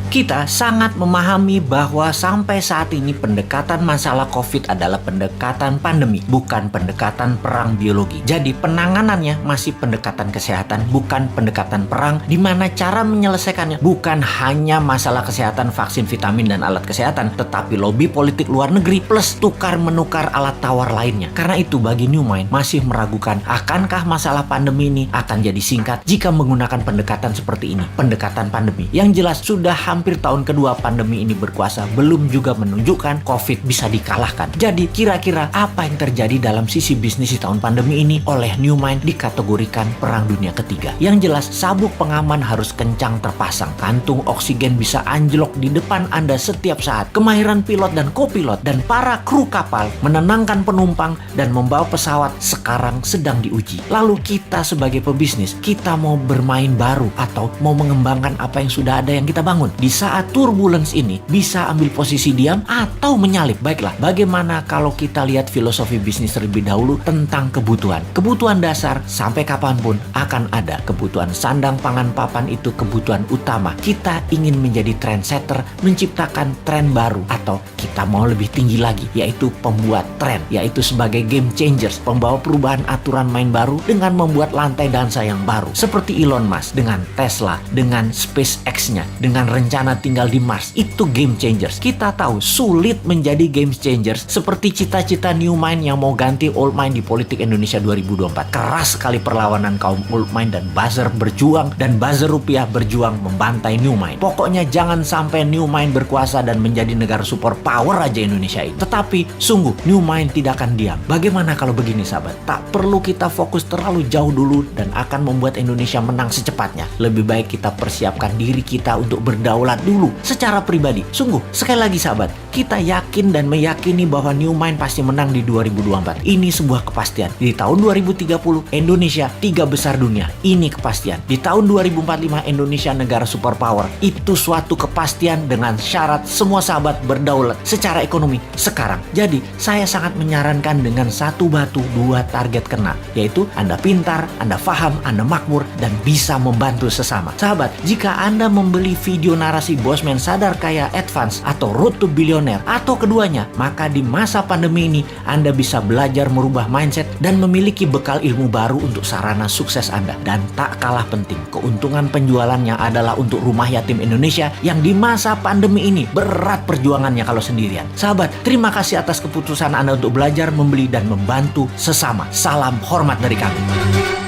Kita sangat memahami bahwa sampai saat ini pendekatan masalah COVID adalah pendekatan pandemi, bukan pendekatan perang biologi. Jadi penanganannya masih pendekatan kesehatan, bukan pendekatan perang, di mana cara menyelesaikannya bukan hanya masalah kesehatan, vaksin, vitamin, dan alat kesehatan, tetapi lobby politik luar negeri plus tukar-menukar alat tawar lainnya. Karena itu bagi New Mind masih meragukan akankah masalah pandemi ini akan jadi singkat jika menggunakan pendekatan seperti ini, pendekatan pandemi. Yang jelas sudah hampir tahun kedua pandemi ini berkuasa, belum juga menunjukkan COVID bisa dikalahkan. Jadi kira-kira apa yang terjadi dalam sisi bisnis di tahun pandemi ini oleh New Mind dikategorikan perang dunia ketiga. Yang jelas sabuk pengaman harus kencang terpasang, kantung oksigen bisa anjlok di depan Anda setiap saat, kemahiran pilot dan kopilot dan para kru kapal menenangkan penumpang dan membawa pesawat sekarang sedang diuji. Lalu kita sebagai pebisnis, kita mau bermain baru atau mau mengembangkan apa yang sudah ada yang kita bangun? Di saat turbulence ini bisa ambil posisi diam atau menyalip. Baiklah, bagaimana kalau kita lihat filosofi bisnis terlebih dahulu tentang kebutuhan. Kebutuhan dasar sampai kapanpun akan ada. Kebutuhan sandang, pangan, papan itu kebutuhan utama. Kita ingin menjadi trendsetter, menciptakan tren baru, atau kita mau lebih tinggi lagi, yaitu pembuat tren, yaitu sebagai game changers, pembawa perubahan aturan main baru dengan membuat lantai dansa yang baru. Seperti Elon Musk dengan Tesla, dengan SpaceX-nya, dengan rencana tinggal di Mars. Itu game changers. Kita tahu sulit menjadi game changers seperti cita-cita New Mind yang mau ganti Old Mind di politik Indonesia 2024. Keras sekali perlawanan kaum Old Mind dan buzzer berjuang, dan buzzer rupiah berjuang membantai New Mind. Pokoknya jangan sampai New Mind berkuasa dan menjadi negara super power aja Indonesia ini. Tetapi sungguh New Mind tidak akan diam. Bagaimana kalau begini sahabat? Tak perlu kita fokus terlalu jauh dulu dan akan membuat Indonesia menang secepatnya. Lebih baik kita persiapkan diri kita untuk berdaulat dulu secara pribadi. Sungguh, sekali lagi sahabat, kita yakin dan meyakini bahwa New Mind pasti menang di 2024. Ini sebuah kepastian. Di tahun 2030 Indonesia 3 besar dunia. Ini kepastian. Di tahun 2045 Indonesia negara superpower. Itu suatu kepastian dengan syarat semua sahabat berdaulat secara ekonomi sekarang. Jadi, saya sangat menyarankan dengan satu batu dua target kena, yaitu Anda pintar, Anda paham, Anda makmur, dan bisa membantu sesama. Sahabat, jika Anda membeli video narasi Bosman Sadar Kaya Advance atau Road to Billionaire atau keduanya, maka di masa pandemi ini Anda bisa belajar merubah mindset dan memiliki bekal ilmu baru untuk sarana sukses Anda. Dan tak kalah penting, keuntungan penjualannya adalah untuk rumah yatim Indonesia yang di masa pandemi ini berat perjuangannya kalau sendirian. Sahabat, terima kasih atas keputusan Anda untuk belajar, membeli, dan membantu sesama. Salam hormat dari kami.